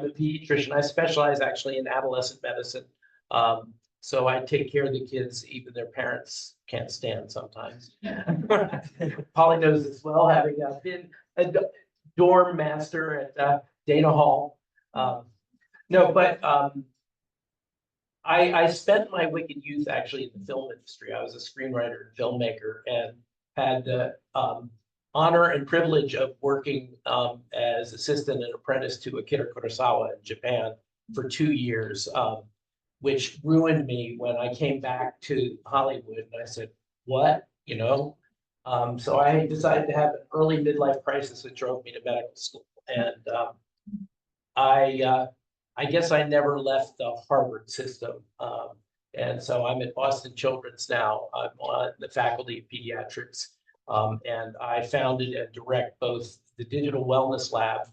I'm a pediatrician. I specialize actually in adolescent medicine. So I take care of the kids, even their parents can't stand sometimes. Polly knows as well, having been a dorm master at Dana Hall. No, but I spent my wicked youth actually in the film industry. I was a screenwriter and filmmaker and had the honor and privilege of working as assistant and apprentice to Akira Kurosawa in Japan for 2 years, which ruined me when I came back to Hollywood and I said, what, you know? So I decided to have an early midlife crisis that drove me to medical school. And I guess I never left the Harvard system. And so I'm at Boston Children's now. I'm on the faculty of pediatrics. And I founded and direct both the Digital Wellness Lab,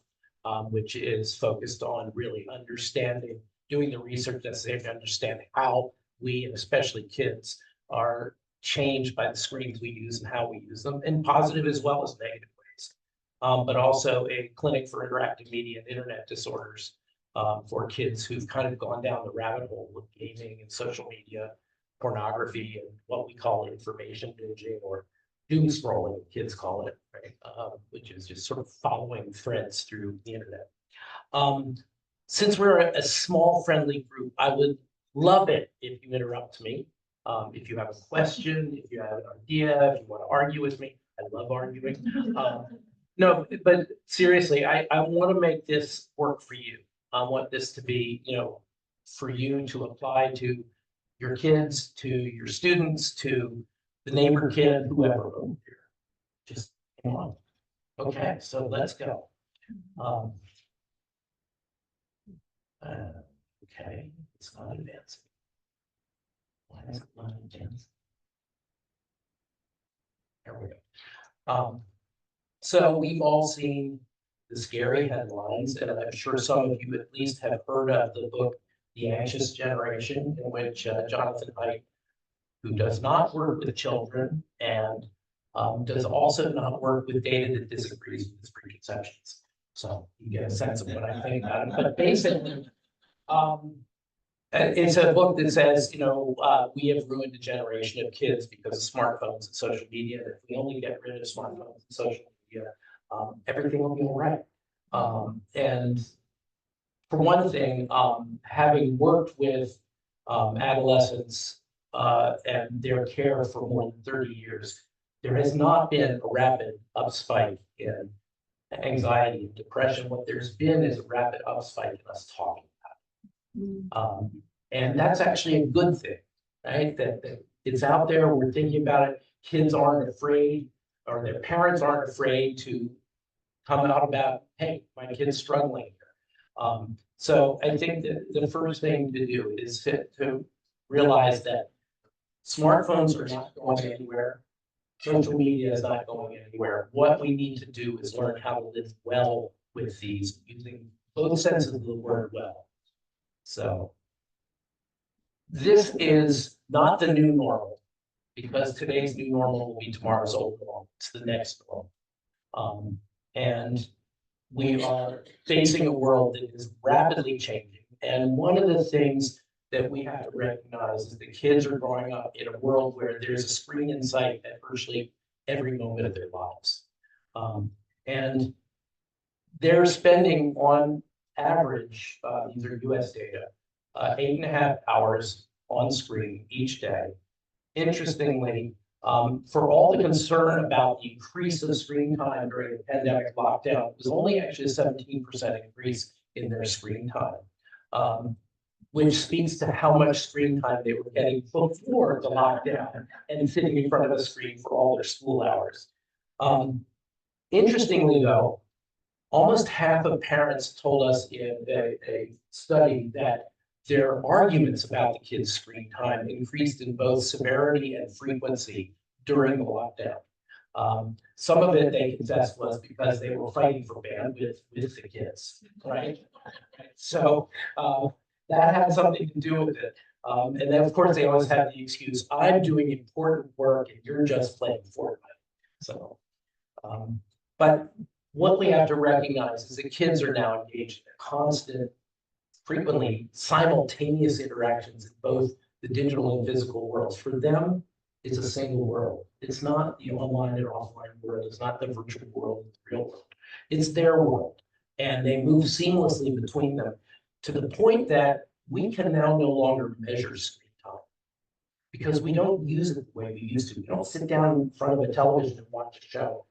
which is focused on really understanding, doing the research necessary to understand how we, and especially kids, are changed by the screens we use and how we use them, in positive as well as negative ways. But also a clinic for interactive media and internet disorders for kids who've kind of gone down the rabbit hole of gaming and social media, pornography, and what we call information binging or doom scrolling, kids call it, right? Which is just sort of following threads through the internet. Since we're a small, friendly group, I would love it if you interrupt me. If you have a question, if you have an idea, if you want to argue with me, I love arguing. No, but seriously, I want to make this work for you. I want this to be, you know, for you to apply to your kids, to your students, to the neighbor kid, whoever over here. Just come on. Okay, so let's go. Okay, it's not advancing. Why is it not advancing? There we go. So we've all seen the scary headlines, and I'm sure some of you at least have heard of the book, The Anxious Generation, in which Jonathan Haidt, who does not work with children and does also not work with data that disagrees with his preconceptions. So you get a sense of what I think about it. But basically, it's a book that says, you know, we have ruined a generation of kids because of smartphones and social media. If we only get rid of smartphones and social media, everything will be all right. And for one thing, having worked with adolescents and their care for more than 30 years, there has not been a rapid upspike in anxiety and depression. What there's been is a rapid upspike in us talking about it. And that's actually a good thing, right? That it's out there, we're thinking about it. Kids aren't afraid, or their parents aren't afraid to come out about, hey, my kid's struggling here. So I think that the first thing to do is to realize that smartphones are not going anywhere. Social media is not going anywhere. What we need to do is learn how to live well with these, using both senses of the word well. So this is not the new normal, because today's new normal will be tomorrow's old normal. It's the next normal. And we are facing a world that is rapidly changing. And one of the things that we have to recognize is that kids are growing up in a world where there's a screen in sight at virtually every moment of their lives. And they're spending on average, these are US data, 8.5 hours on screen each day. Interestingly, for all the concern about the increase of screen time during the pandemic lockdown, it was only actually a 17% increase in their screen time, which speaks to how much screen time they were getting before the lockdown and sitting in front of a screen for all their school hours. Interestingly, though, almost half of parents told us in a study that their arguments about the kids' screen time increased in both severity and frequency during the lockdown. Some of it, they confessed, was because they were fighting for bandwidth with the kids, right? So that had something to do with it. And then, of course, they always have the excuse, I'm doing important work and you're just playing Fortnite. So, but what we have to recognize is that kids are now engaged in constant, frequently simultaneous interactions in both the digital and physical worlds. For them, it's a single world. It's not the online and offline world. It's not the virtual world, the real world. It's their world. And they move seamlessly between them to the point that we can now no longer measure screen time because we don't use it the way we used to. We don't sit down in front of a television and watch a show.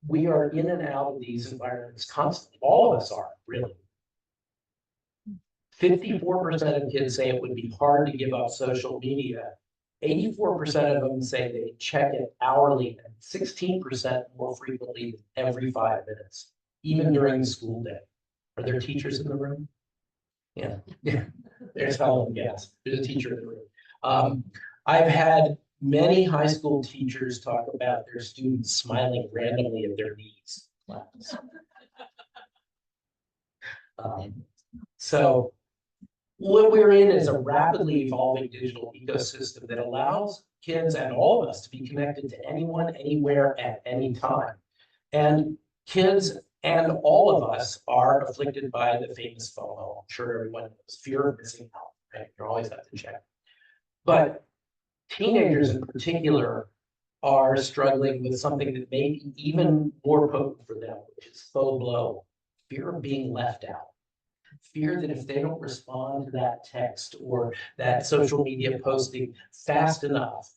We are in and out of these environments constantly. All of us are, really. 54% of kids say it would be hard to give up social media. 84% of them say they check it hourly, and 16% more frequently than every 5 minutes, even during the school day. Are there teachers in the room? Yeah. There's Helen, yes. There's a teacher in the room. I've had many high school teachers talk about their students smiling randomly at their knees. So what we're in is a rapidly evolving digital ecosystem that allows kids and all of us to be connected to anyone, anywhere, at any time. And kids and all of us are afflicted by the famous FOMO. I'm sure everyone knows, fear of missing out, right? You always have to check. But teenagers in particular are struggling with something that may be even more potent for them, which is FOBLO, fear of being left out. Fear that if they don't respond to that text or that social media posting fast enough,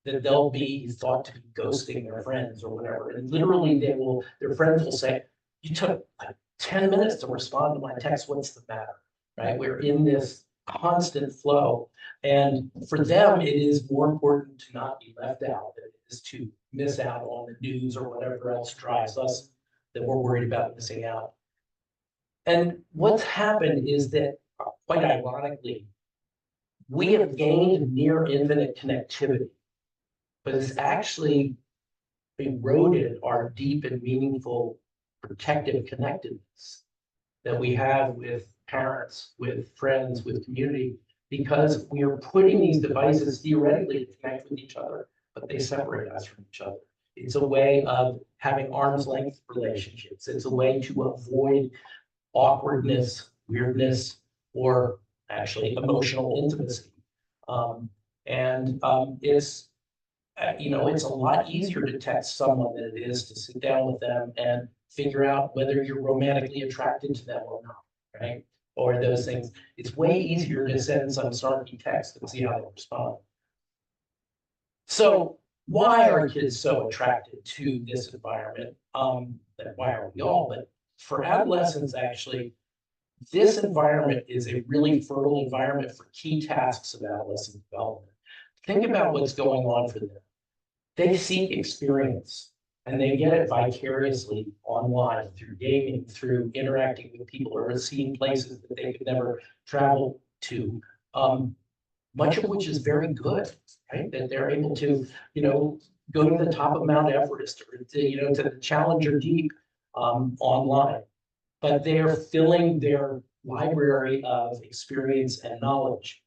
that they'll be thought to be ghosting their friends or whatever. And literally their friends will say, you took like 10 minutes to respond to my text, what's the matter, right? We're in this constant flow. And for them, it is more important to not be left out than it is to miss out on the news or whatever else drives us that we're worried about missing out. And what's happened is that, quite ironically, we have gained near infinite connectivity, but it's actually eroded our deep and meaningful protective connectedness that we have with parents, with friends, with community, because we are putting these devices theoretically to connect with each other, but they separate us from each other. It's a way of having arm's length relationships. It's a way to avoid awkwardness, weirdness, or actually emotional intimacy. It's, it's a lot easier to text someone than it is to sit down with them and figure out whether you're romantically attracted to them or not, right? Or those things. It's way easier to send some snarky text and see how they respond. So why are kids so attracted to this environment? Why are we all? But for adolescents, actually, this environment is a really fertile environment for key tasks of adolescent development. Think about what's going on for them. They seek experience, and they get it vicariously online through gaming, through interacting with people, or seeing places that they could never travel to. Much of which is very good, right? That they're able to, go to the top of Mount Everest or to the Challenger Deep online. But they're filling their library of experience and knowledge.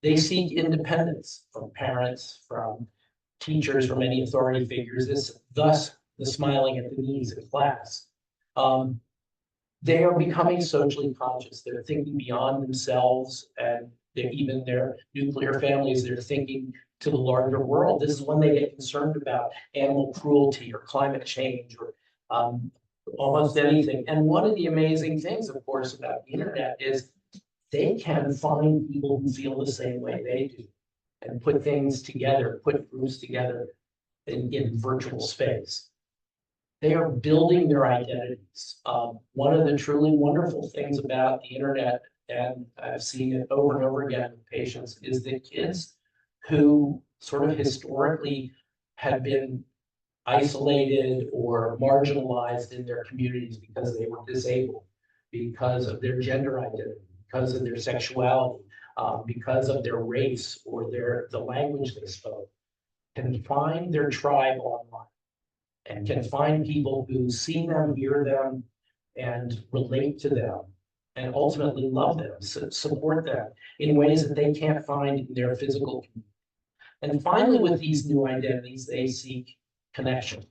They seek independence from parents, from teachers, from any authority figures, thus the smiling at the knees in class. They are becoming socially conscious. They're thinking beyond themselves and even their nuclear families. They're thinking to the larger world. This is when they get concerned about animal cruelty or climate change or almost anything. And one of the amazing things, of course, about the internet is they can find people who feel the same way they do and put things together, put groups together in virtual space. They are building their identities. One of the truly wonderful things about the internet, and I've seen it over and over again with patients, is that kids who sort of historically had been isolated or marginalized in their communities because they were disabled, because of their gender identity, because of their sexuality, because of their race or the language they spoke, can find their tribe online and can find people who see them, hear them, and relate to them, and ultimately love them, support them in ways that they can't find in their physical community. And finally, with these new identities, they seek connection.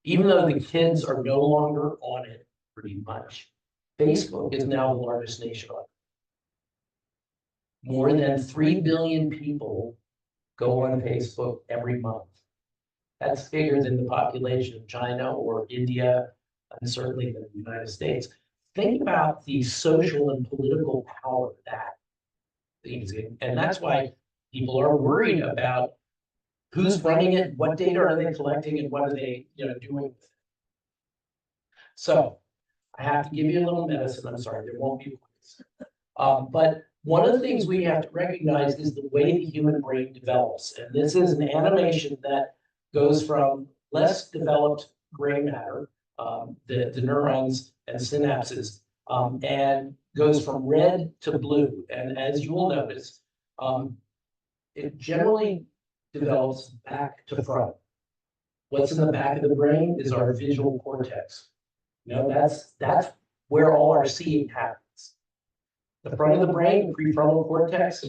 Even though the kids are no longer on it pretty much, Facebook is now the largest nation on it. More than 3 billion people go on Facebook every month. That's bigger than the population of China or India, and certainly the United States. Think about the social and political power that things, and that's why people are worried about who's running it, what data are they collecting, and what are they, doing with it. So I have to give you a little medicine. I'm sorry, there won't be quiz. But one of the things we have to recognize is the way the human brain develops. And this is an animation that goes from less developed gray matter, the neurons and synapses, and goes from red to blue. And as you will notice, it generally develops back to front. What's in the back of the brain is our visual cortex. That's where all our seeing happens. The front of the brain, the prefrontal cortex,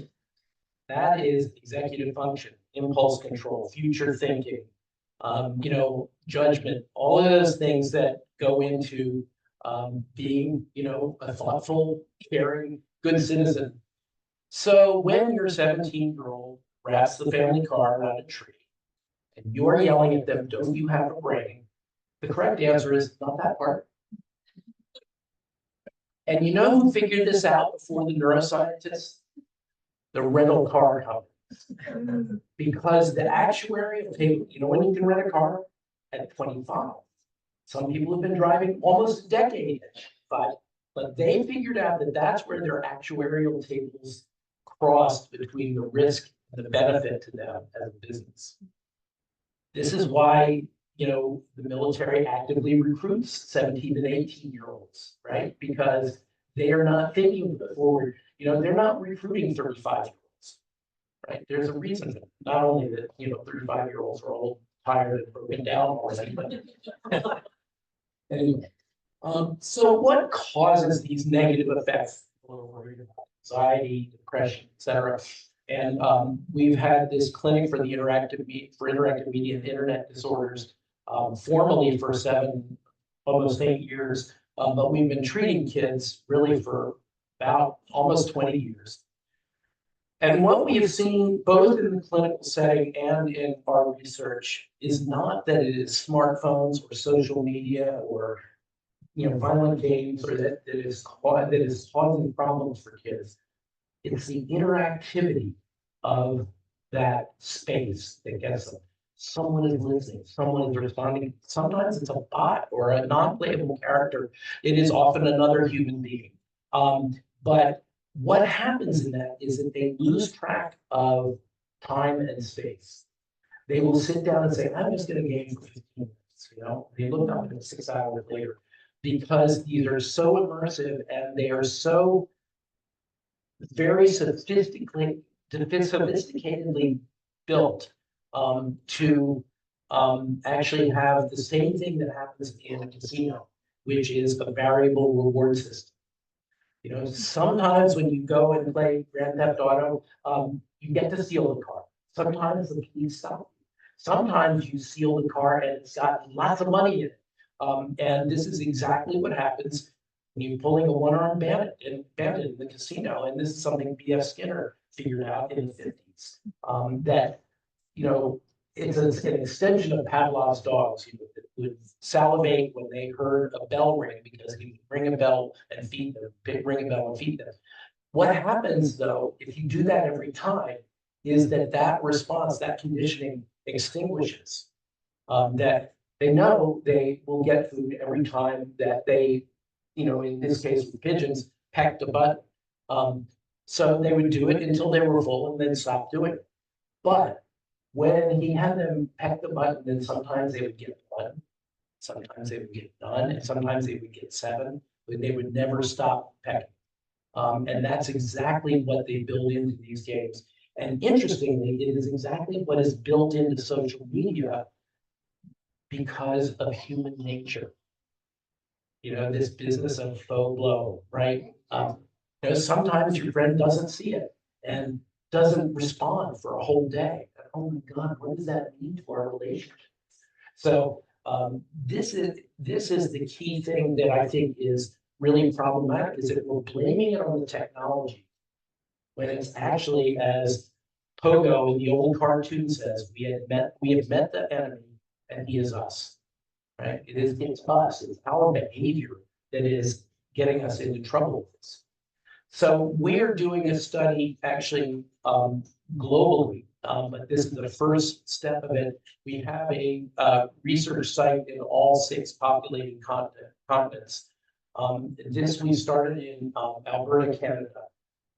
that is executive function, impulse control, future thinking, judgment, all of those things that go into being, a thoughtful, caring, good citizen. So when your 17-year-old wraps the family car around a tree and you're yelling at them, don't you have a brain? The correct answer is not that part. And you know who figured this out before the neuroscientists? The rental car companies. Because the actuarial table, when you can rent a car? At 25. Some people have been driving almost a decade at 25, but they figured out that that's where their actuarial tables crossed between the risk and the benefit to them as a business. This is why the military actively recruits 17 and 18-year-olds, right? Because they are not thinking forward. They're not recruiting 35-year-olds, right? There's a reason, not only that 35-year-olds are all tired and broken down already, but anyway. So what causes these negative effects? Anxiety, depression, etc. And we've had this clinic for the interactive media and internet disorders formally for almost 8 years, but we've been treating kids really for about almost 20 years. And what we have seen both in the clinical setting and in our research is not that it is smartphones or social media or violent games or that is causing problems for kids. It's the interactivity of that space that gets them. Someone is listening, someone is responding. Sometimes it's a bot or a non-playable character. It is often another human being. But what happens in that is that they lose track of time and space. They will sit down and say, I'm just going to game for 15 minutes. They look up and 6 hours later because these are so immersive and they are so very sophisticatedly built to actually have the same thing that happens in a casino, which is a variable reward system. Sometimes when you go and play Grand Theft Auto, you get to steal the car. Sometimes the police stop you. Sometimes you steal the car and it's got lots of money in it. And this is exactly what happens when you're pulling a one-armed bandit in the casino. And this is something B.F. Skinner figured out in the 50s. That, it's an extension of Pavlov's dogs. He would salivate when they heard a bell ring because he would ring a bell and feed them, ring a bell and feed them. What happens, though, if you do that every time, is that response, that conditioning extinguishes. That they know they will get food every time that they, in this case with pigeons, pecked a butt. So they would do it until they were full and then stop doing it. But when he had them peck the butt, then sometimes they would get 1, sometimes they would get none, and sometimes they would get 7, but they would never stop pecking. And that's exactly what they build into these games. And interestingly, it is exactly what is built into social media because of human nature. This business of faux blow, right? Sometimes your friend doesn't see it and doesn't respond for a whole day. Oh my God, what does that mean to our relationship? So This is the key thing that I think is really problematic, is that we're blaming it on the technology when it's actually, as Pogo in the old cartoon says, we have met the enemy and he is us. Right? It's us, it's our behavior that is getting us into trouble with this. So we're doing a study actually globally, but this is the first step of it. We have a research site in all 6 populated continents. This we started in Alberta, Canada.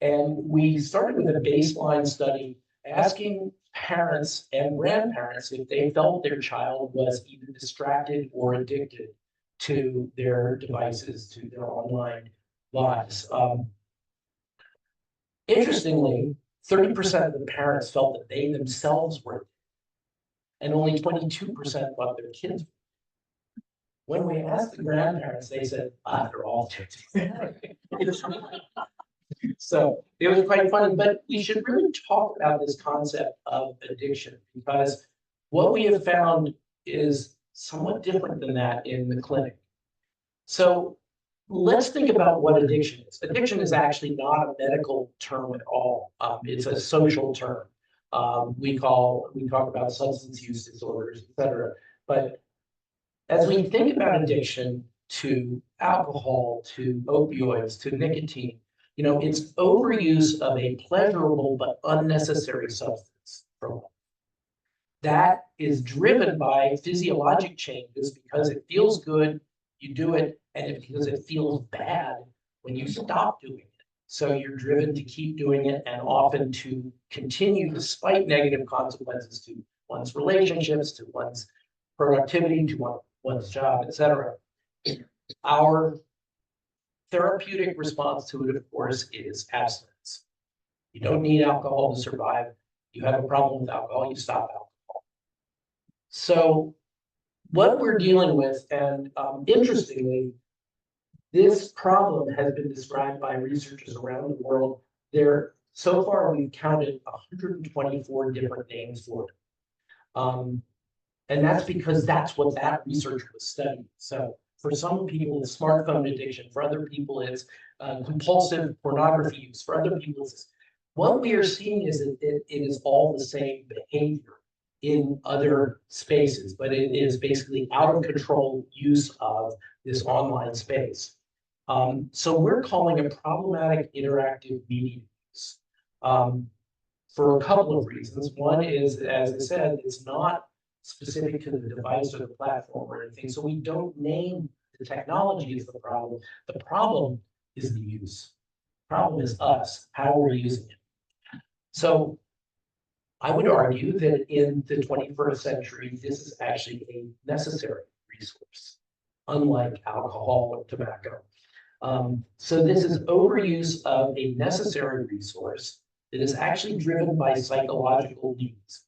And we started with a baseline study asking parents and grandparents if they felt their child was either distracted or addicted to their devices, to their online lives. Interestingly, 30% of the parents felt that they themselves were, and only 22% thought their kids were. When we asked the grandparents, they said, they're all addicted. So it was quite funny, but we should really talk about this concept of addiction, because what we have found is somewhat different than that in the clinic. So let's think about what addiction is. Addiction is actually not a medical term at all. It's a social term. We talk about substance use disorders, et cetera. But as we think about addiction to alcohol, to opioids, to nicotine, it's overuse of a pleasurable but unnecessary substance for life. That is driven by physiologic changes because it feels good, you do it, and because it feels bad when you stop doing it. So you're driven to keep doing it and often to continue despite negative consequences to one's relationships, to one's productivity, to one's job, etc. Our therapeutic response to it, of course, is abstinence. You don't need alcohol to survive. You have a problem with alcohol, you stop alcohol. So what we're dealing with, and interestingly, this problem has been described by researchers around the world. So far, we've counted 124 different names for it. And that's because that's what that research was studying. So for some people, it's smartphone addiction. For other people, it's compulsive pornography use. For other people, what we are seeing is that it is all the same behavior in other spaces, but it is basically out of control use of this online space. So we're calling it problematic interactive media use for a couple of reasons. One is, as I said, it's not specific to the device or the platform or anything. So we don't name the technology as the problem. The problem is the use. The problem is us, how we're using it. So I would argue that in the 21st century, this is actually a necessary resource, unlike alcohol or tobacco. So this is overuse of a necessary resource that is actually driven by psychological needs.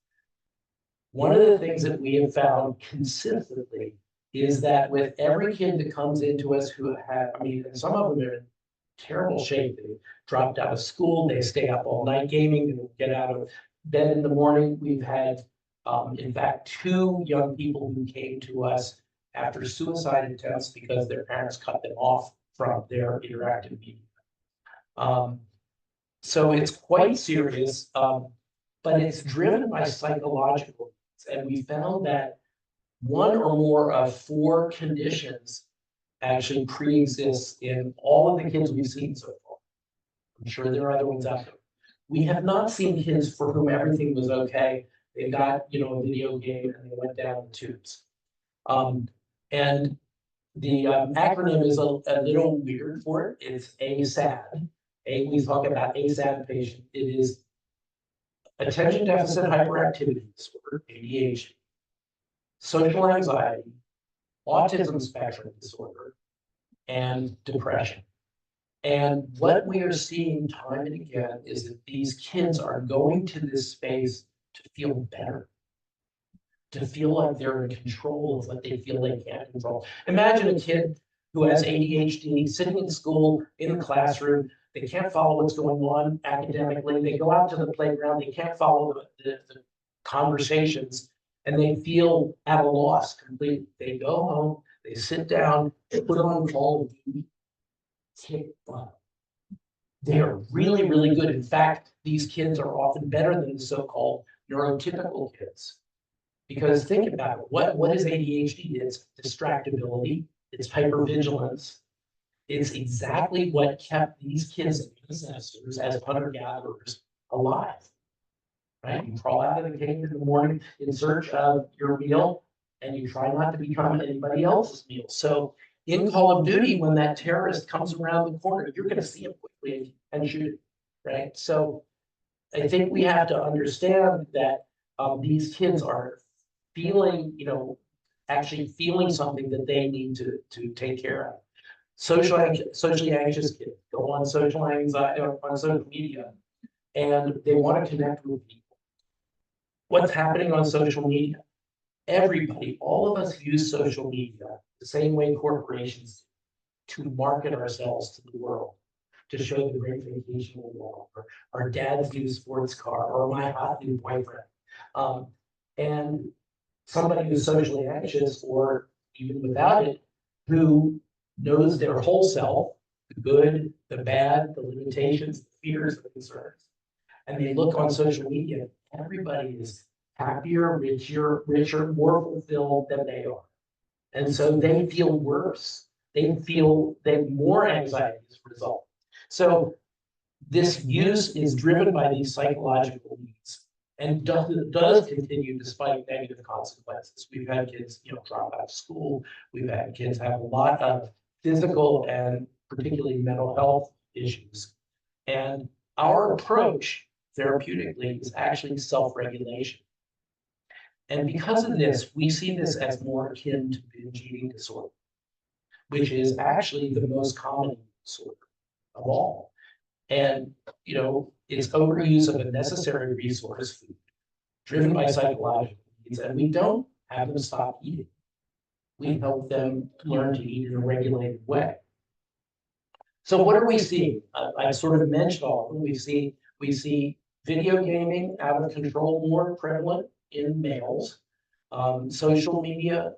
One of the things that we have found consistently is that with every kid that comes into us who have, some of them are in terrible shape. They dropped out of school, they stay up all night gaming, they don't get out of bed in the morning. We've had, in fact, 2 young people who came to us after suicide attempts because their parents cut them off from their interactive media. So it's quite serious, but it's driven by psychological. And we found that 1 or more of 4 conditions actually pre-exist in all of the kids we've seen so far. I'm sure there are other ones out there. We have not seen kids for whom everything was okay. They got, a video game and they went down the tubes. And the acronym is a little weird for it. It's ASAD. We talk about ASAD patient. It is attention deficit hyperactivity disorder, ADHD, social anxiety, autism spectrum disorder, and depression. And what we are seeing time and again is that these kids are going to this space to feel better, to feel like they're in control of what they feel they can't control. Imagine a kid who has ADHD sitting in school, in the classroom, they can't follow what's going on academically, they go out to the playground, they can't follow the conversations, and they feel at a loss completely. They go home, they sit down, they put on Call of Duty, kick butt. They are really, really good. In fact, these kids are often better than the so-called neurotypical kids. Because think about it, what is ADHD? It's distractibility, it's hypervigilance. It's exactly what kept these kids ancestors as hunter-gatherers alive. Right? You crawl out of the cave in the morning in search of your meal, and you try not to become anybody else's meal. So in Call of Duty, when that terrorist comes around the corner, you're going to see him quickly and shoot him, right? So I think we have to understand that these kids are feeling, actually feeling something that they need to take care of. Socially anxious kids go on social anxiety on social media, and they want to connect with people. What's happening on social media? Everybody, all of us use social media the same way corporations do, to market ourselves to the world, to show the great vacation we go, or our dad's new sports car, or my hot new boyfriend. And somebody who's socially anxious, or even without it, who knows their whole self, the good, the bad, the limitations, the fears, the concerns, and they look on social media, everybody is happier, richer, more fulfilled than they are. And so they feel worse. They have more anxiety as a result. So this use is driven by these psychological needs, and does continue despite negative consequences. We've had kids, drop out of school. We've had kids have a lot of physical and particularly mental health issues. And our approach therapeutically is actually self-regulation. And because of this, we see this as more akin to binge eating disorder, which is actually the most common disorder of all. And, it's overuse of a necessary resource, food, driven by psychological needs, and we don't have them stop eating. We help them learn to eat in a regulated way. So what are we seeing? I sort of mentioned all of them. We see video gaming out of control, more prevalent in males, social media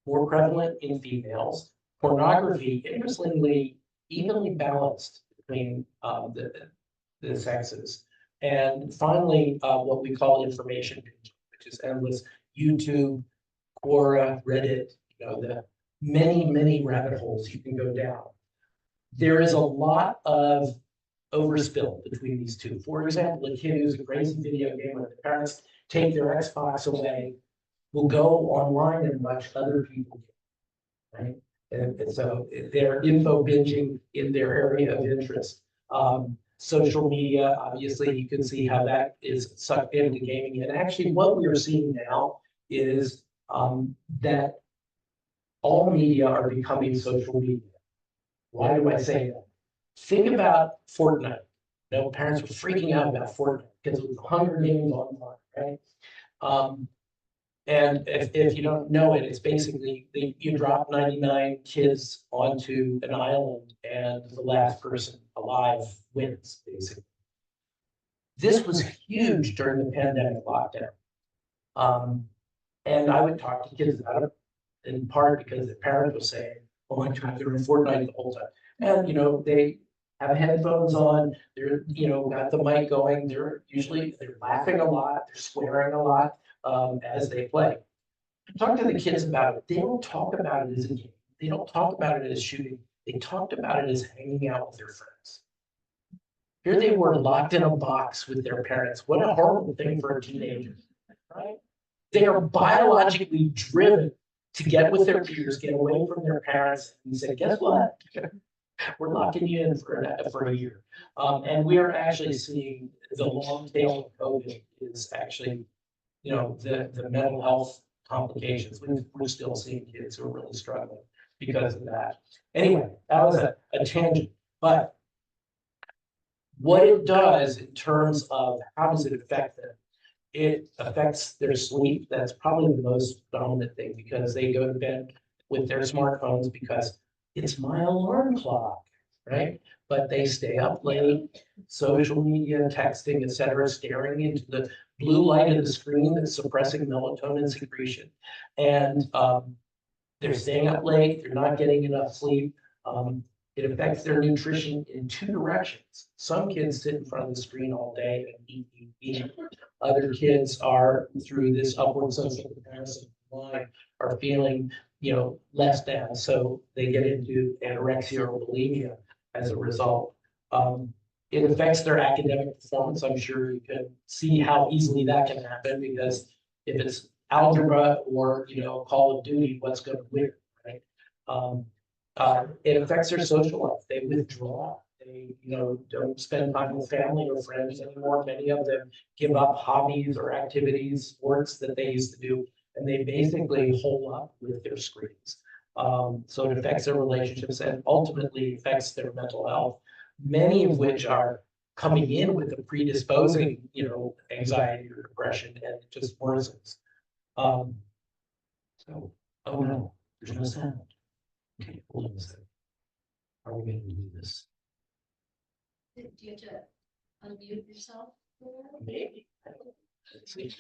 more prevalent in females, pornography, interestingly, evenly balanced between the sexes. And finally, what we call information binge, which is endless YouTube, Quora, Reddit, the many rabbit holes you can go down. There is a lot of overspill between these two. For example, a kid who's a crazy video gamer, the parents take their Xbox away, will go online and watch other people game, right? And so they're info binging in their area of interest. Social media, obviously, you can see how that is sucked into gaming. And actually, what we are seeing now is that all media are becoming social media. Why do I say that? Think about Fortnite. Parents were freaking out about Fortnite because it was Hunger Games online, right? And if you don't know it, it's basically you drop 99 kids onto an island and the last person alive wins, basically. This was huge during the pandemic lockdown. And I would talk to kids about it in part because their parents were saying, oh my God, they're in Fortnite the whole time. And, they have headphones on, they're, got the mic going, they're laughing a lot, they're swearing a lot as they play. Talk to the kids about it. They don't talk about it as a game. They don't talk about it as shooting. They talked about it as hanging out with their friends. Here they were locked in a box with their parents. What a horrible thing for a teenager, right? They are biologically driven to get with their peers, get away from their parents, and say, guess what? We're locking you in for a year. And we're actually seeing the long tail of COVID is actually, the mental health complications. We're still seeing kids who are really struggling because of that. Anyway, that was a tangent. But what it does in terms of how does it affect them? It affects their sleep. That's probably the most dominant thing because they go to bed with their smartphones because it's my alarm clock, right? But they stay up late, social media, texting, et cetera, staring into the blue light of the screen that's suppressing melatonin secretion. And they're staying up late, they're not getting enough sleep. It affects their nutrition in two directions. Some kids sit in front of the screen all day and eat. Other kids are, through this upward social comparison line, are feeling, less than, so they get into anorexia or bulimia as a result. It affects their academic performance. I'm sure you can see how easily that can happen, because if it's algebra or, Call of Duty, what's going to win, right? It affects their social life. They withdraw. They, don't spend time with family or friends anymore. Many of them give up hobbies or activities, sports that they used to do, and they basically hole up with their screens. So it affects their relationships and ultimately affects their mental health, many of which are coming in with a predisposing, anxiety or depression, and it just worsens. Oh no, there's no sound. Okay, hold on a second. Are we going to do this? Do you have to unmute yourself? Maybe. Let's see.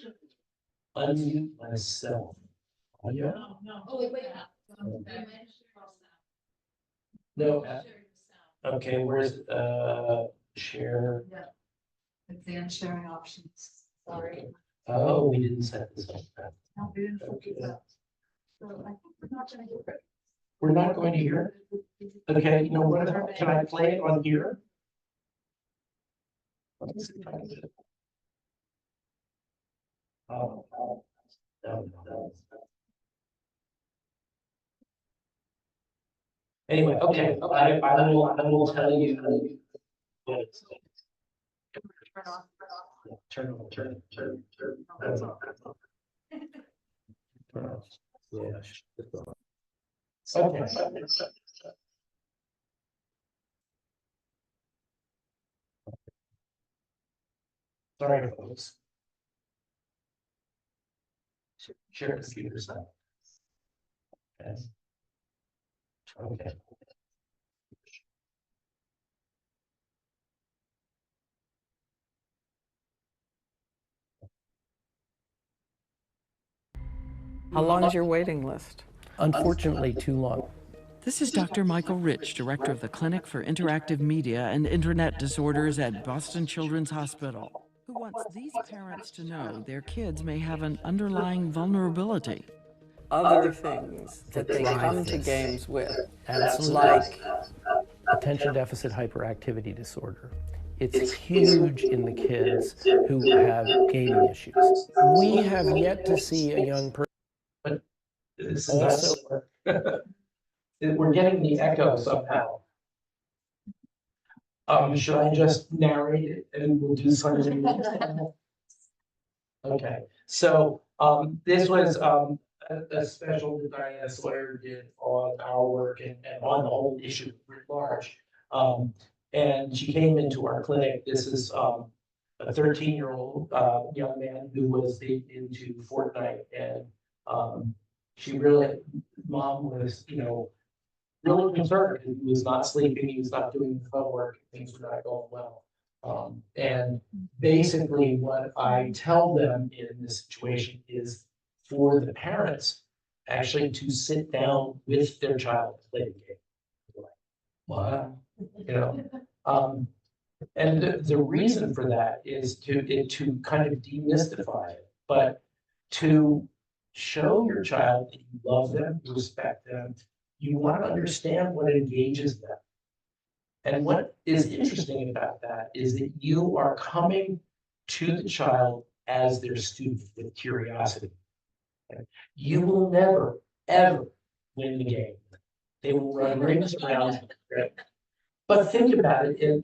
Unmute myself. Yeah. No. Oh, wait. No. Okay, where's share? Yeah. Advanced sharing options. Sorry. Oh, we didn't set this up. No, we didn't focus that. So I think we're not going to hear it. We're not going to hear it. Okay, what about, can I play it on here? Let me see if I can do it. Oh, no. Anyway, okay, I will tell you. Turn on. Turn off. Yeah. Okay. Sorry, folks. Share computer side. Okay. How long is your waiting list? Unfortunately, too long. This is Dr. Michael Rich, Director of the Clinic for Interactive Media and Internet Disorders at Boston Children's Hospital, who wants these parents to know their kids may have an underlying vulnerability. Other things that they come to games with, Absolutely. like Attention deficit hyperactivity disorder. It's huge in the kids who have gaming issues. We have yet to see a young person. But this is also, we're getting the echo somehow. Should I just narrate it and we'll do something? Okay, so this was a special that Diana Sawyer did on our work and on the whole issue writ large. And she came into our clinic. This is a 13-year-old young man who was big into Fortnite, and mom was, really concerned. He was not sleeping, he was not doing the homework, things were not going well. And basically what I tell them in this situation is for the parents actually to sit down with their child and play the game. What? And the reason for that is to kind of demystify it, but to show your child that you love them, you respect them, you want to understand what engages them. And what is interesting about that is that you are coming to the child as their student with curiosity. You will never, ever win the game. They will run rings around. Right? But think about it, and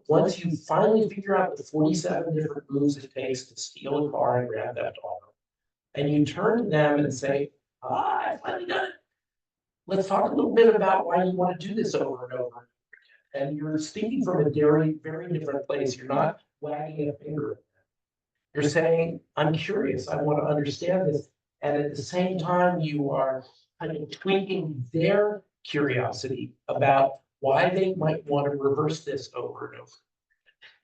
once you finally figure out the 47 different moves it takes to steal a car and Grand Theft Auto, and you turn to them and say, I finally done it. Let's talk a little bit about why you want to do this over and over. And you're speaking from a very, very different place. You're not wagging a finger at them. You're saying, I'm curious, I want to understand this. And at the same time, you are kind of tweaking their curiosity about why they might want to reverse this over and over.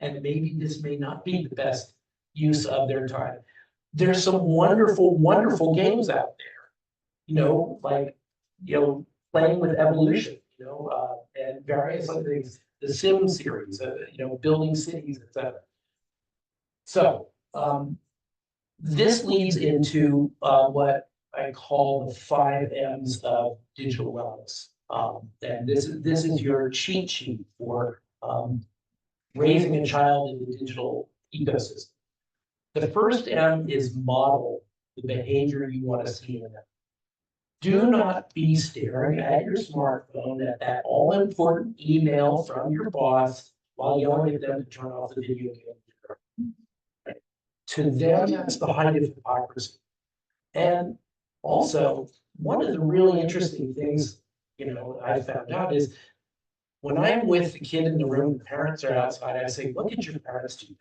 And maybe this may not be the best use of their time. There's some wonderful, wonderful games out there, like, playing with evolution, and various other things, the Sim series, building cities, etc. So, this leads into what I call the 5 M's of digital wellness. And this is your cheat sheet for raising a child in the digital ecosystem. The first M is model the behavior you want to see in them. Do not be staring at your smartphone at that all-important email from your boss while yelling at them to turn off the video game. To them, that's the height of hypocrisy. And also, one of the really interesting things, I found out is when I'm with the kid in the room, the parents are outside, I say, what did your parents do?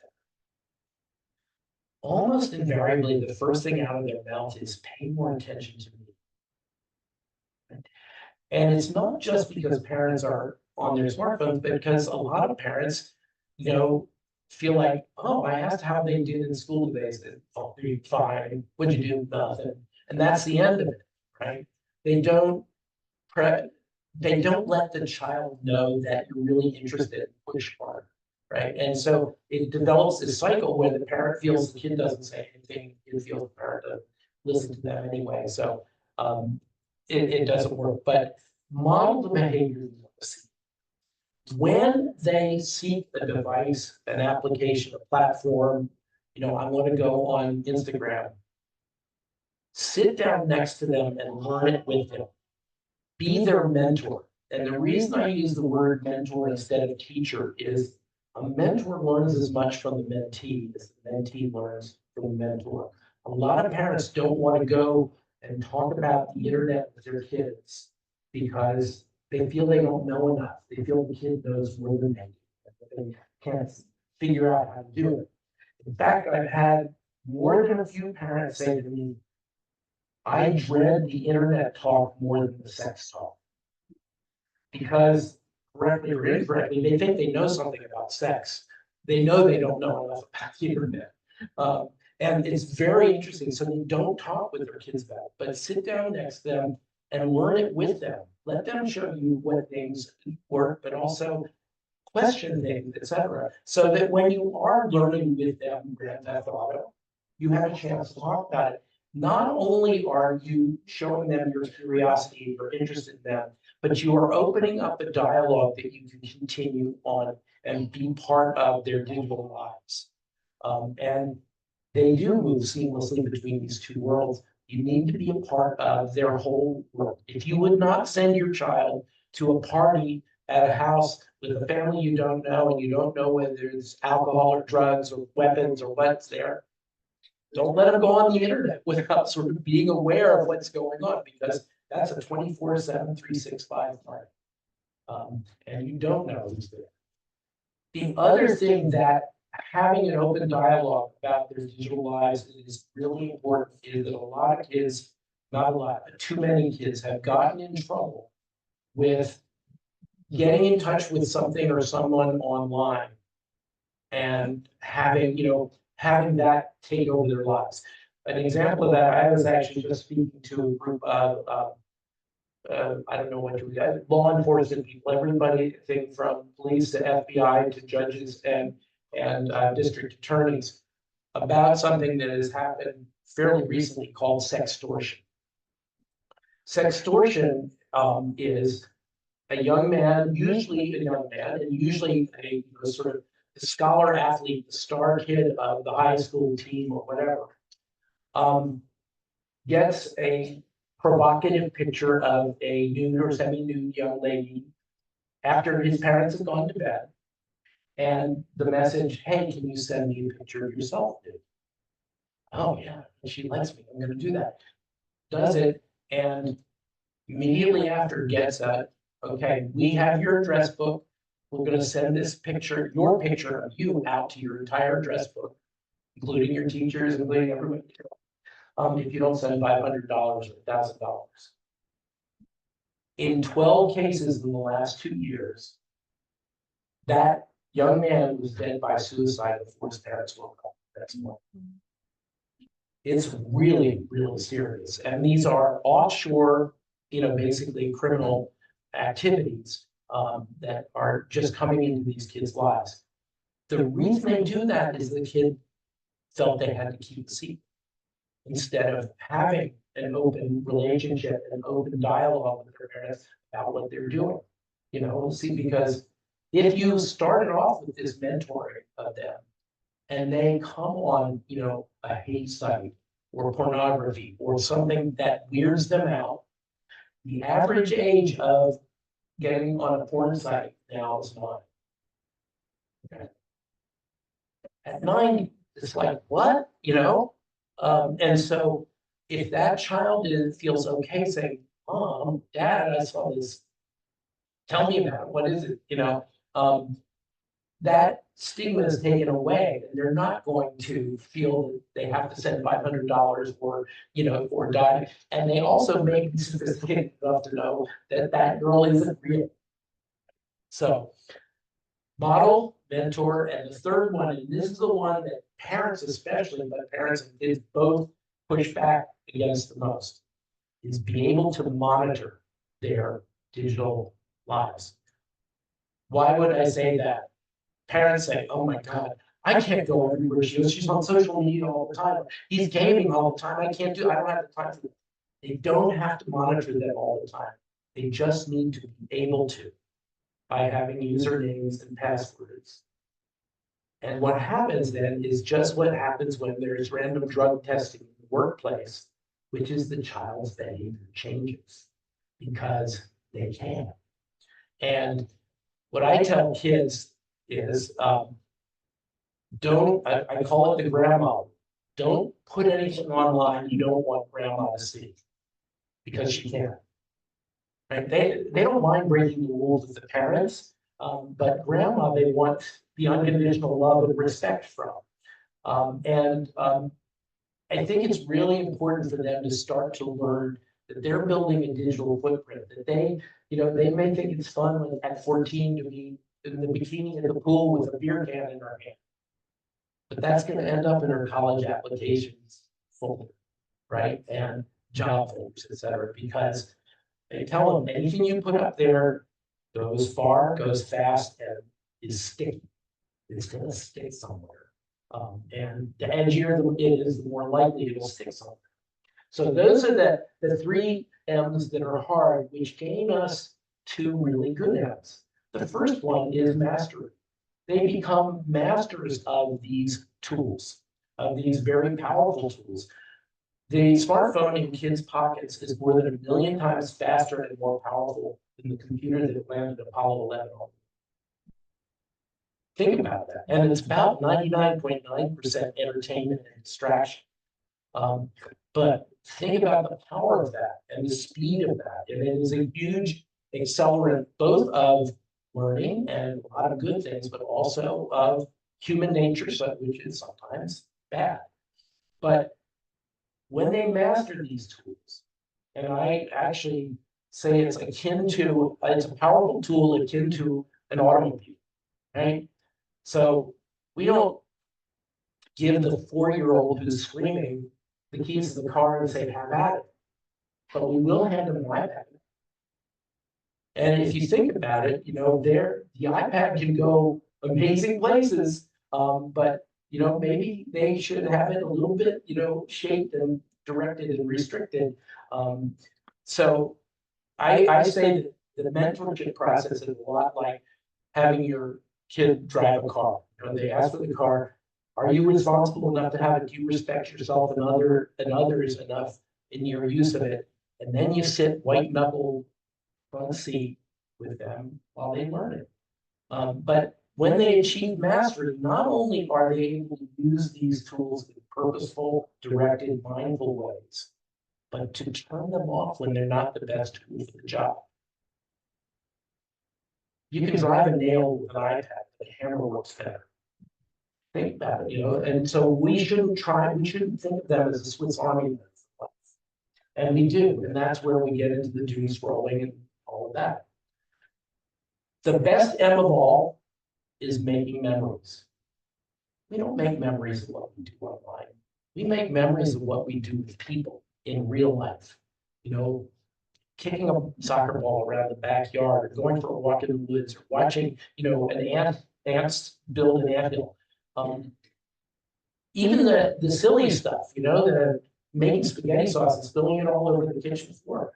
Almost invariably, the first thing out of their mouth is pay more attention to me. And it's not just because parents are on their smartphones, but because a lot of parents, feel like, oh, I asked how they did in school today. They said, oh, you're fine. What'd you do? Nothing. And that's the end of it, right? They don't let the child know that you're really interested in push harder, right? And so it develops this cycle where the parent feels the kid doesn't say anything, the kid feels the parent doesn't listen to them anyway. So it doesn't work. But model the behavior you want to see. When they seek a device, an application, a platform, I want to go on Instagram, sit down next to them and learn it with them. Be their mentor. And the reason I use the word mentor instead of teacher is a mentor learns as much from the mentee as the mentee learns from the mentor. A lot of parents don't want to go and talk about the internet with their kids because they feel they don't know enough. They feel the kid knows more than they do. They can't figure out how to do it. In fact, I've had more than a few parents say to me, I dread the internet talk more than the sex talk. Because, correctly or incorrectly, they think they know something about sex. They know they don't know enough about the internet. And it's very interesting. So they don't talk with their kids about it, but sit down next to them and learn it with them. Let them show you what things work, but also question things, etc. So that when you are learning with them Grand Theft Auto, you have a chance to talk about it. Not only are you showing them your curiosity, your interest in them, but you are opening up a dialogue that you can continue on and be part of their digital lives. And they do move seamlessly between these two worlds. You need to be a part of their whole world. If you would not send your child to a party at a house with a family you don't know, and you don't know whether there's alcohol or drugs or weapons or what's there, don't let them go on the internet without sort of being aware of what's going on, because that's a 24/7, 365 party. And you don't know who's there. The other thing that having an open dialogue about their digital lives is really important is that a lot of kids, not a lot, but too many kids have gotten in trouble with getting in touch with something or someone online and having that take over their lives. An example of that, I was actually just speaking to a group of I don't know what you law enforcement people, everybody from police to FBI to judges and district attorneys about something that has happened fairly recently called sextortion. Sextortion is a young man, usually a young man, and usually a sort of scholar athlete, the star kid of the high school team or whatever, gets a provocative picture of a nude or semi-nude young lady after his parents have gone to bed. And the message, hey, can you send me a picture of yourself, dude? Oh, yeah, she likes me. I'm going to do that. Does it. And immediately after gets that, okay, we have your address book. We're going to send this picture, your picture of you, out to your entire address book, including your teachers, including everyone. If you don't send $500 or $1,000. In 12 cases in the last 2 years, that young man was dead by suicide before his parents woke up. That's one. It's really, really serious. And these are offshore, basically criminal activities that are just coming into these kids' lives. The reason they do that is the kid felt they had to keep a secret instead of having an open relationship and open dialogue with their parents about what they're doing. Because if you started off with this mentoring of them and they come on, a hate site or pornography or something that weirds them out, the average age of getting on a porn site now is 9. Okay. At 9, it's like, what? And so if that child feels okay saying, Mom, Dad, I saw this, tell me about it, what is it? That stigma is taken away, and they're not going to feel that they have to send $500 or die. And they also may be sophisticated enough to know that that girl isn't real. So, model, mentor, and the third one, and this is the one that parents especially, but parents and kids both push back against the most, is be able to monitor their digital lives. Why would I say that? Parents say, oh my God, I can't go everywhere she is. She's on social media all the time. He's gaming all the time. I don't have the time for it. They don't have to monitor them all the time. They just need to be able to by having usernames and passwords. And what happens then is just what happens when there's random drug testing in the workplace, which is the child's behavior changes because they can. And what I tell kids is I call it the grandma. Don't put anything online you don't want grandma to see because she can. Right? They don't mind breaking the rules with the parents, but grandma, they want the unconditional love and respect from. I think it's really important for them to start to learn that they're building a digital footprint, that they may think it's fun at 14 to be in the bikini in the pool with a beer can in her hand. But that's going to end up in her college applications folder, right? And job folders, et cetera, because they tell them anything you put up there goes far, goes fast, and is sticky. It's going to stick somewhere. And the edgier it is, the more likely it'll stick somewhere. So those are the 3 M's that are hard, which gain us 2 really good M's. The first one is mastery. They become masters of these tools, of these very powerful tools. The smartphone in kids' pockets is more than 1 million times faster and more powerful than the computer that landed Apollo 11 on. Think about that. And it's about 99.9% entertainment and distraction. But think about the power of that and the speed of that. And it is a huge accelerant both of learning and a lot of good things, but also of human nature, which is sometimes bad. But when they master these tools, and I actually say it's a powerful tool akin to an automobile, right? So we don't give the 4-year-old who's screaming the keys to the car and say, have at it. But we will hand them an iPad. And if you think about it, the iPad can go amazing places, but maybe they should have it a little bit, shaped and directed and restricted. So I say that the mentorship process is a lot like having your kid drive a car. They ask for the car. Are you responsible enough to have it? Do you respect yourself and others enough in your use of it? And then you sit white knuckle front seat with them while they learn it. But when they achieve mastery, not only are they able to use these tools in purposeful, directed, mindful ways, but to turn them off when they're not the best tool for the job. You can drive a nail with an iPad, but a hammer works better. Think about it, and so we shouldn't think of them as a Swiss Army knife. And we do, and that's where we get into the doom scrolling and all of that. The best M of all is making memories. We don't make memories of what we do online. We make memories of what we do with people in real life. You know, kicking a soccer ball around the backyard, or going for a walk in the woods, or watching, you know, ants build an anthill. Even the silly stuff, you know, the making spaghetti sauce and spilling it all over the kitchen floor.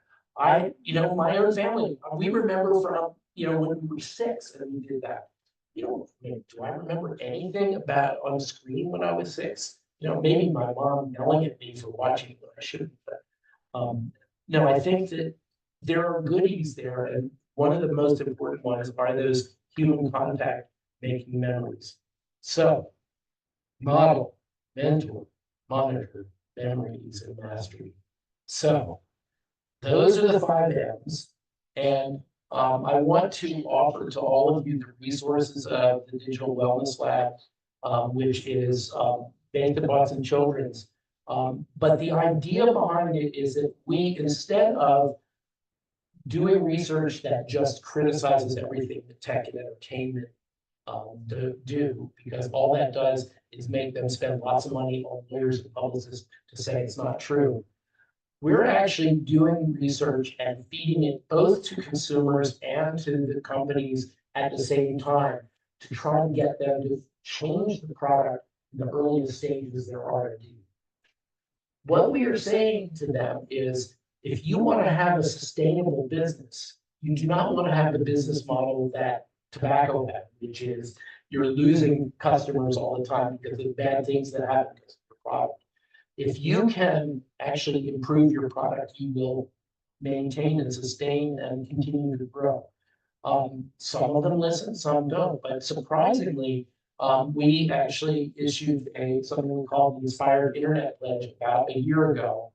You know, my own family, we remember from, you know, when we were 6 and we did that. You know, do I remember anything about on the screen when I was 6? You know, maybe my mom yelling at me for watching what I shouldn't, but no, I think that there are goodies there, and one of the most important ones are those human contact making memories. So, model, mentor, monitor, memories, and mastery. So, those are the 5 M's, and I want to offer to all of you the resources of the Digital Wellness Lab, which is based at Boston Children's. But the idea behind it is that we, instead of doing research that just criticizes everything that tech and entertainment do, because all that does is make them spend lots of money on lawyers and publicists to say it's not true. We're actually doing research and feeding it both to consumers and to the companies at the same time to try and get them to change the product in the earliest stages of their R&D. What we are saying to them is, if you want to have a sustainable business, you do not want to have the business model that tobacco had, which is you're losing customers all the time because of bad things that happen because of your product. If you can actually improve your product, you will maintain and sustain and continue to grow. Some of them listen, some don't, but surprisingly, we actually issued something called the Inspired Internet Pledge about a year ago.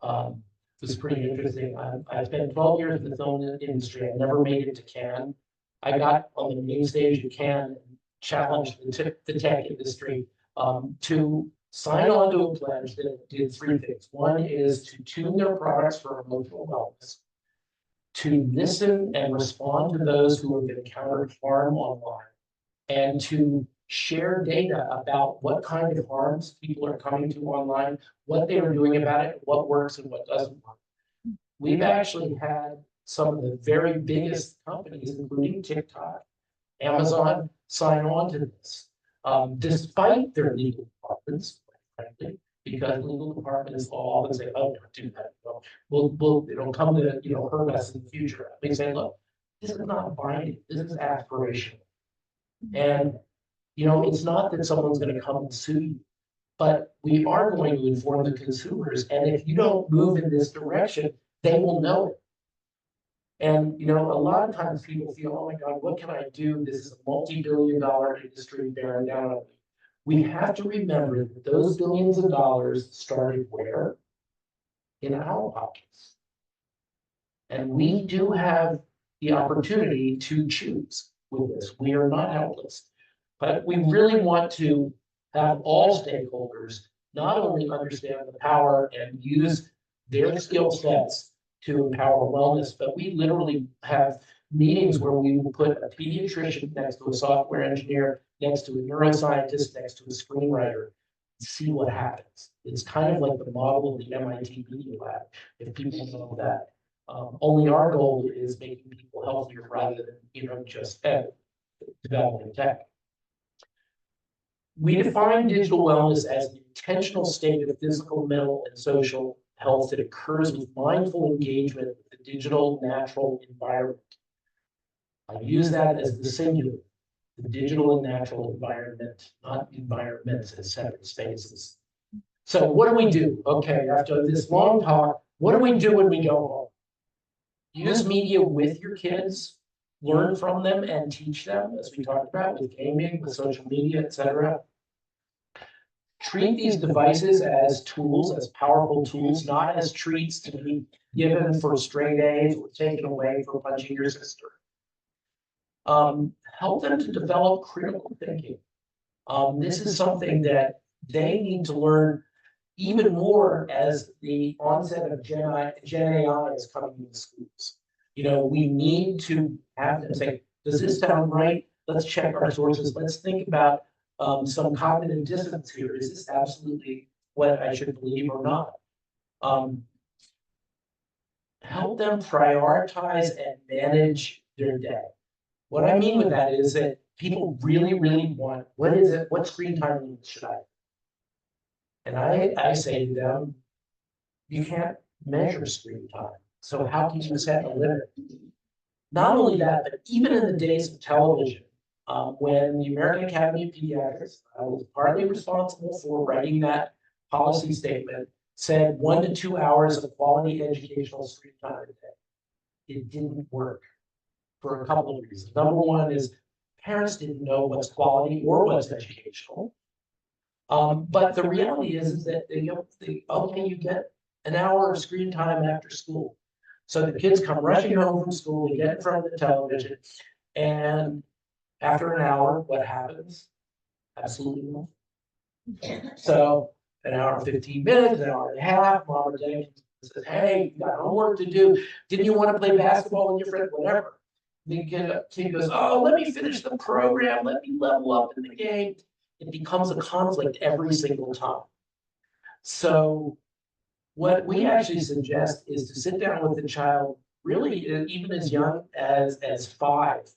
It was pretty interesting. I spent 12 years in the film industry. I never made it to Cannes. I got on the main stage of Cannes and challenged the tech industry to sign on to a pledge that did 3 things. One is to tune their products for emotional wellness, to listen and respond to those who have encountered harm online, and to share data about what kind of harms people are coming to online, what they are doing about it, what works and what doesn't work. We've actually had some of the very biggest companies, including TikTok, Amazon, sign on to this, despite their legal departments, frankly, because legal departments will often say, "Oh, don't do that. It'll come to hurt us in the future." We say, "Look, this is not binding. This is aspirational." And it's not that someone's going to come and sue you, but we are going to inform the consumers. And if you don't move in this direction, they will know it. And, a lot of times people feel, "Oh my God, what can I do? This is a multi-billion-dollar industry bearing down on me." We have to remember that those billions of dollars started where? In our pockets. And we do have the opportunity to choose with this. We are not helpless. But we really want to have all stakeholders not only understand the power and use their skill sets to empower wellness, but we literally have meetings where we will put a pediatrician next to a software engineer, next to a neuroscientist, next to a screenwriter, and see what happens. It's kind of like the model of the MIT Media Lab, if people know that. Only our goal is making people healthier rather than just developing tech. We define digital wellness as the intentional state of physical, mental, and social health that occurs with mindful engagement with the digital natural environment. I use that as the singular, the digital and natural environment, not environments as separate spaces. So what do we do? Okay, after this long talk, what do we do when we go home? Use media with your kids, learn from them and teach them, as we talked about with gaming, with social media, etc. Treat these devices as tools, as powerful tools, not as treats to be given for straight A's or taken away for punching your sister. Help them to develop critical thinking. This is something that they need to learn even more as the onset of Gen AI is coming into schools. We need to have them say, does this sound right? Let's check our sources. Let's think about some cognitive dissonance here. Is this absolutely what I should believe or not? Help them prioritize and manage their day. What I mean with that is that people really, really want, what is it? What screen time limit should I have? And I say to them, you can't measure screen time. So how can you set a limit? Not only that, but even in the days of television, when the American Academy of Pediatrics, I was partly responsible for writing that policy statement, said 1 to 2 hours of quality educational screen time a day. It didn't work for a couple of reasons. Number one is parents didn't know what's quality or what's educational. But the reality is that okay, you get an hour of screen time after school. So the kids come rushing home from school, they get in front of the television, and after an hour, what happens? Absolutely nothing. So an hour and 15 minutes, an hour and a half, mom or dad says, hey, you got homework to do. Didn't you want to play basketball with your friend? Whatever. The kid goes, oh, let me finish the program. Let me level up in the game. It becomes a conflict every single time. So what we actually suggest is to sit down with the child, really even as young as 5,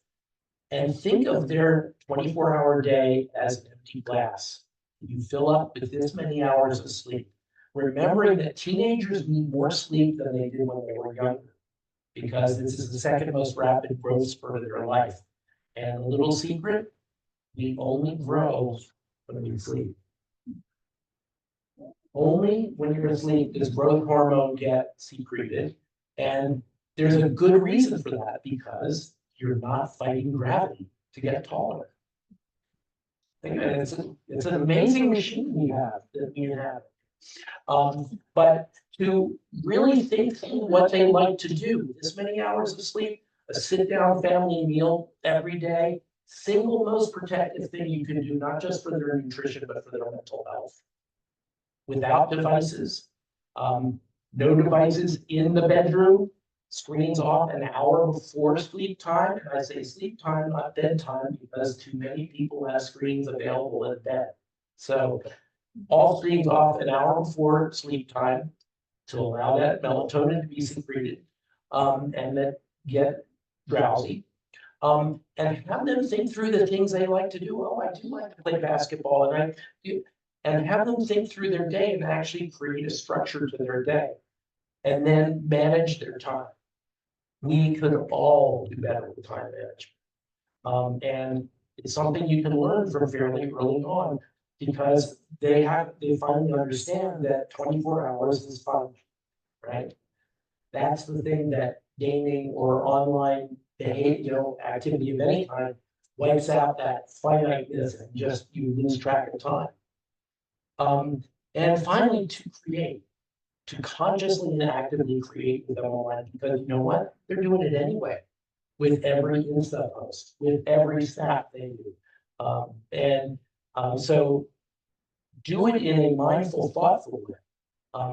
and think of their 24-hour day as an empty glass. You fill up with this many hours of sleep, remembering that teenagers need more sleep than they did when they were younger, because this is the second most rapid growth spurt of their life. And a little secret, we only grow when we sleep. Only when you're asleep does growth hormone get secreted. And there's a good reason for that, because you're not fighting gravity to get taller. It's an amazing machine we have that we have. But to really think through what they like to do, this many hours of sleep, a sit-down family meal every day, single most protective thing you can do, not just for their nutrition, but for their mental health. Without devices, no devices in the bedroom, screens off an hour before sleep time. And I say sleep time, not bedtime, because too many people have screens available in bed. So all screens off an hour before sleep time to allow that melatonin to be secreted, and then get drowsy. And have them think through the things they like to do. Oh, I do like to play basketball, and have them think through their day and actually create a structure to their day, and then manage their time. We could all do better with time management. And it's something you can learn from fairly early on, because they finally understand that 24 hours is fun, right? That's the thing that gaming or online behavior, activity of any kind, wipes out that finiteness and just you lose track of time. And finally, to consciously and actively create with them online, because you know what? They're doing it anyway, with every Insta post, with every snap they do. So do it in a mindful, thoughtful way,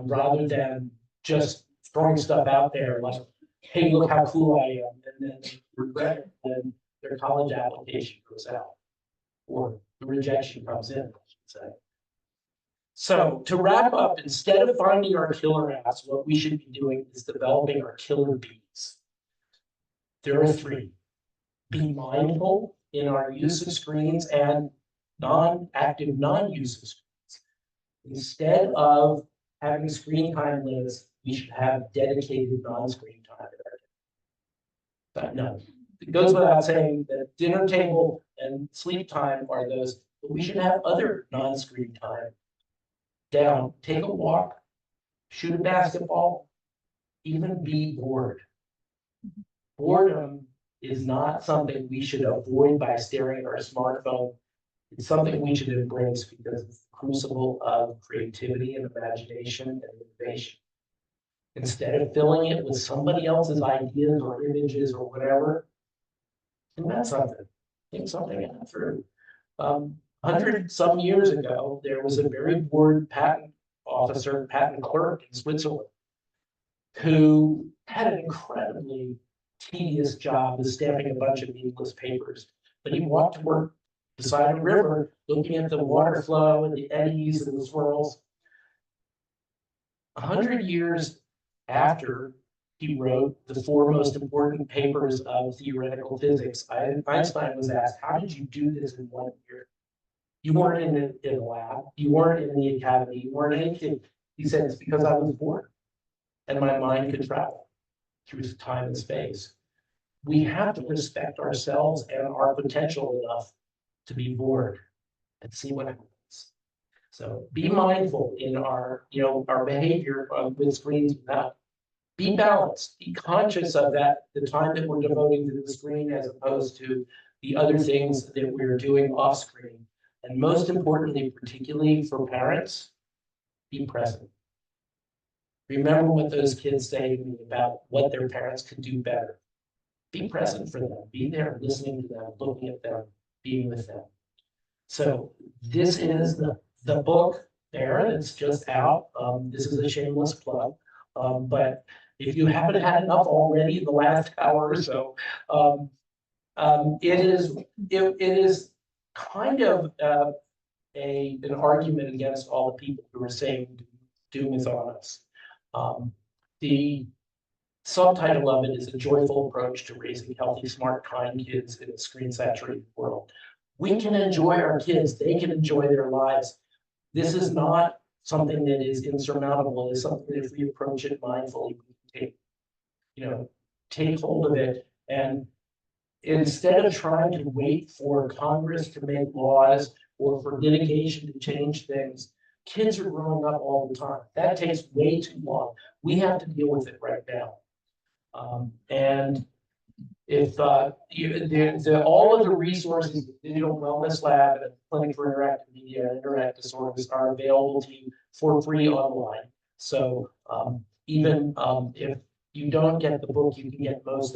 rather than just throwing stuff out there like, hey, look how cool I am, and then regret it when their college application goes out, or the rejection comes in, I should say. So to wrap up, instead of finding our killer apps, what we should be doing is developing our killer bees. There are 3. Be mindful in our use of screens and non-active non-use of screens. Instead of having screen time limits, we should have dedicated non-screen time. But no, it goes without saying that dinner table and sleep time are those, but we should have other non-screen time. Down, take a walk, shoot a basketball, even be bored. Boredom is not something we should avoid by staring at our smartphone. It's something we should embrace, because it's the crucible of creativity and imagination and innovation. Instead of filling it with somebody else's ideas or images or whatever, invent something, think something out through. 100 some years ago, there was a very bored patent clerk in Switzerland who had an incredibly tedious job of stamping a bunch of meaningless papers. But he walked to work beside a river, looking at the water flow and the eddies and the swirls. 100 years after he wrote the four most important papers of theoretical physics, Einstein was asked, how did you do this in 1 year? You weren't in a lab, you weren't in the academy, you weren't anything. He said, it's because I was bored and my mind could travel through time and space. We have to respect ourselves and our potential enough to be bored and see what happens. So be mindful in our, our behavior with screens now. Be balanced, be conscious of that, the time that we're devoting to the screen as opposed to the other things that we're doing off screen. And most importantly, particularly for parents, be present. Remember what those kids say to me about what their parents could do better. Be present for them, be there, listening to them, looking at them, being with them. So this is the book there that's just out. This is a shameless plug. But if you haven't had enough already in the last hour or so, it is kind of an argument against all the people who are saying doom is on us. The subtitle of it is a joyful approach to raising healthy, smart, kind kids in a screen-saturated world. We can enjoy our kids, they can enjoy their lives. This is not something that is insurmountable. It's something that if we approach it mindfully, we can take hold of it. And instead of trying to wait for Congress to make laws or for litigation to change things, kids are growing up all the time. That takes way too long. We have to deal with it right now. And if all of the resources, the Digital Wellness Lab and Clinic for Interactive Media and Internet Disorders are available to you for free online. So even if you don't get the book, you can get most of